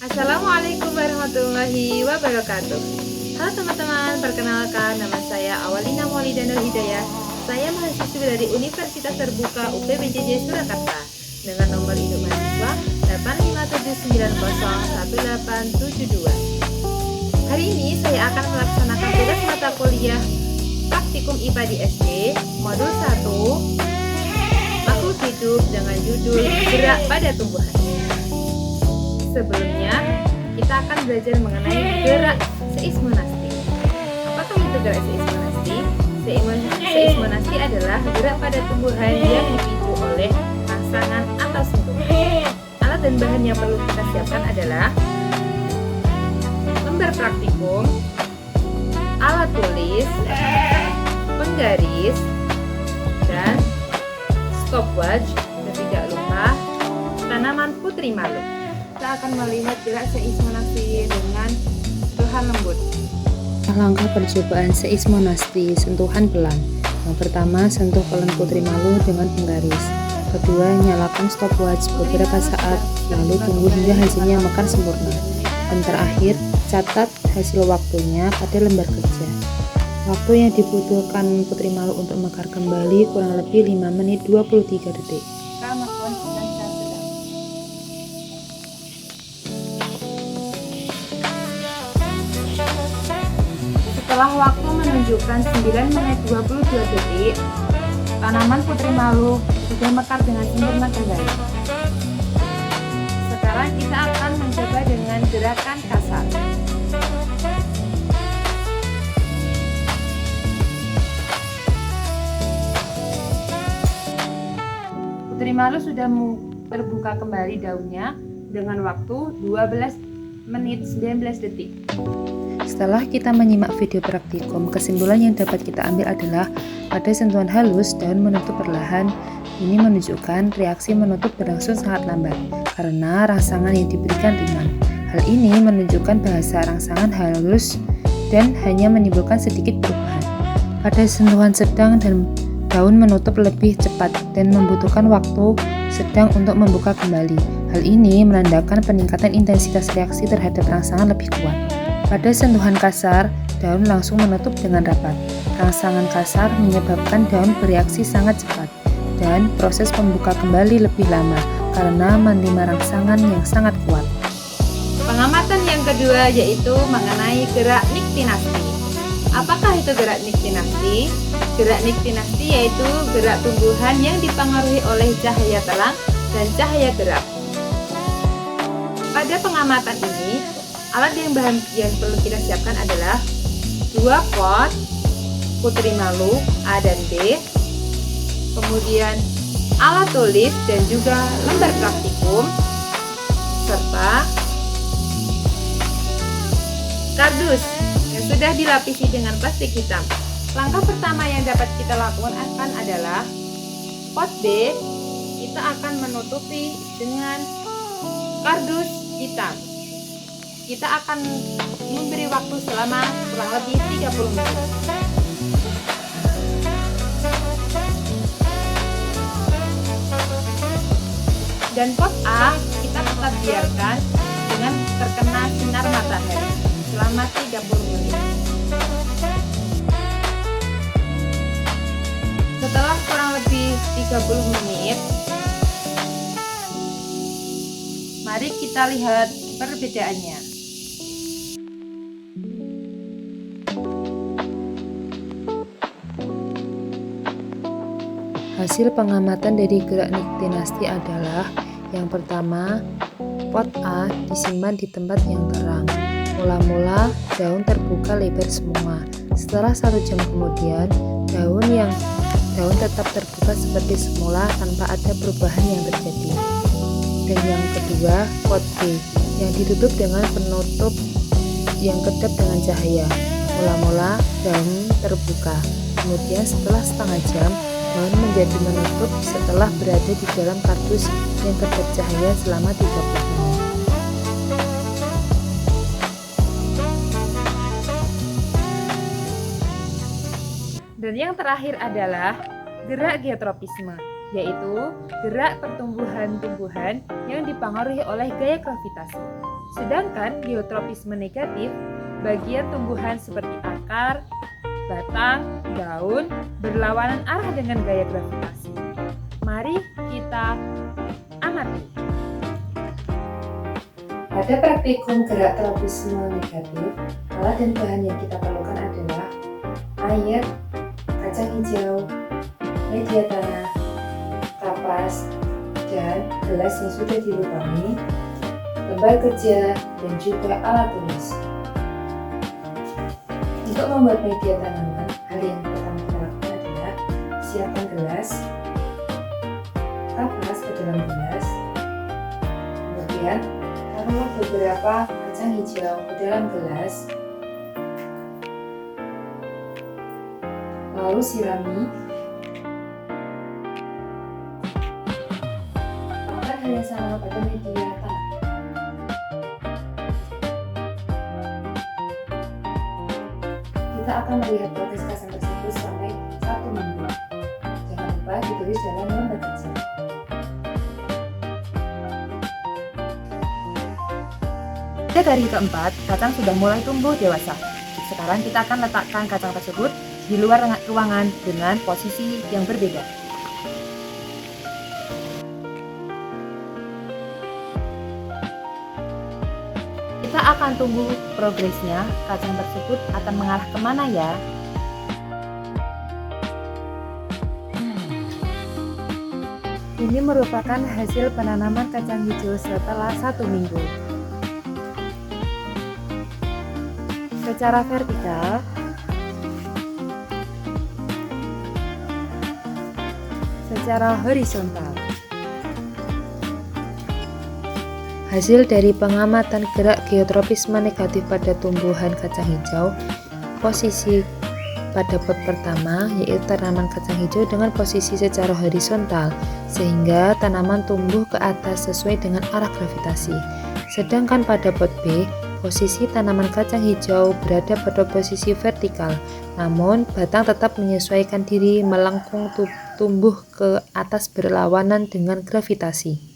Assalamualaikum warahmatullahi wabarakatuh. Halo teman-teman, perkenalkan nama saya Awalina Maulida Nur Hidayah. Saya mahasiswi dari Universitas Terbuka UPBJJ Surakarta dengan nomor induk mahasiswa 857901872. Hari ini saya akan melaksanakan tugas mata kuliah praktikum IPA di SD modul 1 makhluk hidup dengan judul gerak pada tumbuhan. Sebelumnya, kita akan belajar mengenai gerak seismonasti. Apakah itu gerak seismonasti? Seismonasti adalah gerak pada tumbuhan yang dipicu oleh rangsangan atau sentuhan. Alat dan bahan yang perlu kita siapkan adalah lembar praktikum, alat tulis, penggaris, dan stopwatch, dan tidak lupa tanaman putri malu. Kita akan melihat gerak seismonasti dengan sentuhan lembut. Langkah percobaan seismonasti sentuhan pelan. Yang pertama, sentuh pelan putri malu dengan penggaris. Kedua, nyalakan stopwatch beberapa saat, lalu tunggu hingga hasilnya mekar sempurna. Dan terakhir, catat hasil waktunya pada lembar kerja. Waktu yang dibutuhkan putri malu untuk mekar kembali kurang lebih 5 menit 23 detik. Setelah waktu menunjukkan 9 menit 22 detik, tanaman putri malu sudah mekar dengan sempurna kembali. Sekarang kita akan mencoba dengan gerakan kasar. Putri malu sudah terbuka kembali daunnya dengan waktu 12 menit 19 detik. Setelah kita menyimak video praktikum, kesimpulan yang dapat kita ambil adalah pada sentuhan halus, daun menutup perlahan. Ini menunjukkan reaksi menutup berlangsung sangat lambat karena rangsangan yang diberikan ringan. Hal ini menunjukkan bahasa rangsangan halus dan hanya menimbulkan sedikit perubahan. Pada sentuhan sedang, dan daun menutup lebih cepat dan membutuhkan waktu sedang untuk membuka kembali. Hal ini menandakan peningkatan intensitas reaksi terhadap rangsangan lebih kuat. Pada sentuhan kasar, daun langsung menutup dengan rapat. Rangsangan kasar menyebabkan daun bereaksi sangat cepat, dan proses pembuka kembali lebih lama karena menerima rangsangan yang sangat kuat. Pengamatan yang kedua yaitu mengenai gerak niktinasti. Apakah itu gerak niktinasti? Gerak niktinasti yaitu gerak tumbuhan yang dipengaruhi oleh cahaya terang dan cahaya gerak. Pada pengamatan ini, alat dan bahan yang perlu kita siapkan adalah 2 pot putri malu A dan B, kemudian alat tulis dan juga lembar praktikum, serta kardus yang sudah dilapisi dengan plastik hitam. Langkah pertama yang dapat kita lakukan adalah pot B, kita akan menutupi dengan kardus hitam. Kita akan memberi waktu selama kurang lebih 30 menit. Dan pot A kita tetap biarkan dengan terkena sinar matahari selama 30 menit. Setelah kurang lebih 30 menit, mari kita lihat perbedaannya. Hasil pengamatan dari gerak niktinasti adalah yang pertama, pot A disimpan di tempat yang terang. Mula-mula daun terbuka lebar semua. Setelah 1 jam kemudian, daun tetap terbuka seperti semula tanpa ada perubahan yang terjadi. Dan yang kedua, pot B yang ditutup dengan penutup yang kedap dengan cahaya. Mula-mula daun terbuka, kemudian setelah setengah jam, daun menjadi menutup setelah berada di dalam kardus yang kedap cahaya selama 30 menit. Dan yang terakhir adalah gerak geotropisme, yaitu gerak pertumbuhan-tumbuhan yang dipengaruhi oleh gaya gravitasi. Sedangkan geotropisme negatif, bagian tumbuhan seperti akar, batang, daun berlawanan arah dengan gaya gravitasi. Mari kita amati. Pada praktikum gerak tropisme negatif, alat dan bahan yang kita perlukan adalah air, kacang hijau, media tanah, kapas, dan gelas yang sudah dilubangi, lembar kerja, dan juga alat tulis. Untuk membuat media tanaman, hal yang pertama kita lakukan adalah siapkan gelas, kapas ke dalam gelas, kemudian taruhlah beberapa kacang hijau ke dalam gelas, lalu sirami. Lakukan hal yang sama pada media tanah. Kita akan melihat proses kacang tersebut sampai 1 minggu. Jangan lupa ditulis dalam lembar kerja. Pada hari keempat, kacang sudah mulai tumbuh dewasa. Sekarang kita akan letakkan kacang tersebut di luar ruangan dengan posisi yang berbeda. Kita akan tunggu progresnya, kacang tersebut akan mengarah kemana ya? Ini merupakan hasil penanaman kacang hijau setelah 1 minggu. Secara vertikal, secara horizontal. Hasil dari pengamatan gerak geotropisme negatif pada tumbuhan kacang hijau, posisi pada pot pertama yaitu tanaman kacang hijau dengan posisi secara horizontal, sehingga tanaman tumbuh ke atas sesuai dengan arah gravitasi. Sedangkan pada pot B, posisi tanaman kacang hijau berada pada posisi vertikal, namun batang tetap menyesuaikan diri melengkung tumbuh ke atas berlawanan dengan gravitasi.